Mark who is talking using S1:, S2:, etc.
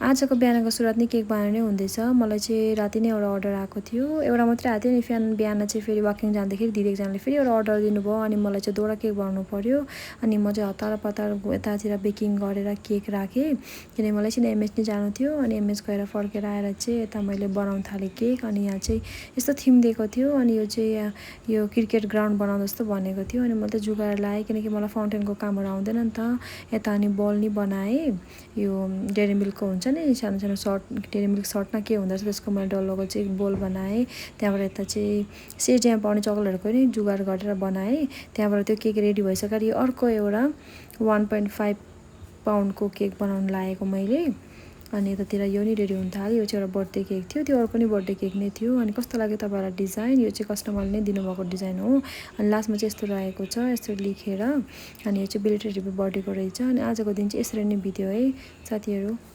S1: आजको बिहानको सुरुवात नै केक बनाउने हुँदैछ। मलाई चाहिँ राति नै एउटा अर्डर आएको थियो, एउटा मात्रै आएको थियो नि। बिहान चाहिँ फेरि वाकिङ जाँदाखेरि दिदी एकजनाले फेरि एउटा अर्डर दिनुभयो अनि मलाई चाहिँ दुईवटा केक बनाउनु पर्यो। अनि म चाहिँ हतार पतार यतातिर बेकिङ गरेर केक राखेँ, किनकि मलाई चाहिँ एमएस नै जानु थियो। अनि एमएस गएर फर्केर आएर चाहिँ यता मैले बनाउन थालेँ केक। अनि यहाँ चाहिँ यस्तो थिम दिएको थियो, अनि यो चाहिँ यो क्रिकेट ग्राउन्ड बनाउनु जस्तो भनेको थियो। अनि मैले त जुगाएर लगाएँ, किनकि मलाई फाउन्टेनको कामहरू आउँदैन नि त। यता अनि बल नि बनाएँ, यो डेरी मिल्कको हुन्छ नि सानो सानो सर्ट, डेरी मिल्क सर्ट न के हुँदो रहेछ त्यसको मैले डल्लोको चाहिँ एक बोल बनाएँ। त्यहाँबाट यता चाहिँ सेर्जीमा पाउने चकलेटहरूको नि जुगाड गरेर बनाएँ। त्यहाँबाट त्यो केक रेडी भइसक्यो। यो अर्को एउटा 1.5 पाउन्डको केक बनाउनु लागेको मैले। अनि यतातिर यो नि रेडी हुन थाल्यो। यो चाहिँ एउटा बर्थडे केक थियो, त्यो अर्को नि बर्थडे केक नै थियो। अनि कस्तो लाग्यो तपाईँहरूलाई डिजाइन? यो चाहिँ कस्टमरले नै दिनुभएको डिजाइन हो। अनि लास्टमा चाहिँ यस्तो रहेको छ, यस्तो लेखेर। अनि यो चाहिँ बिलेटेड ह्याप्पी बर्थडेको रहेछ। अनि आजको दिन चाहिँ यसरी नै बित्यो है साथीहरू।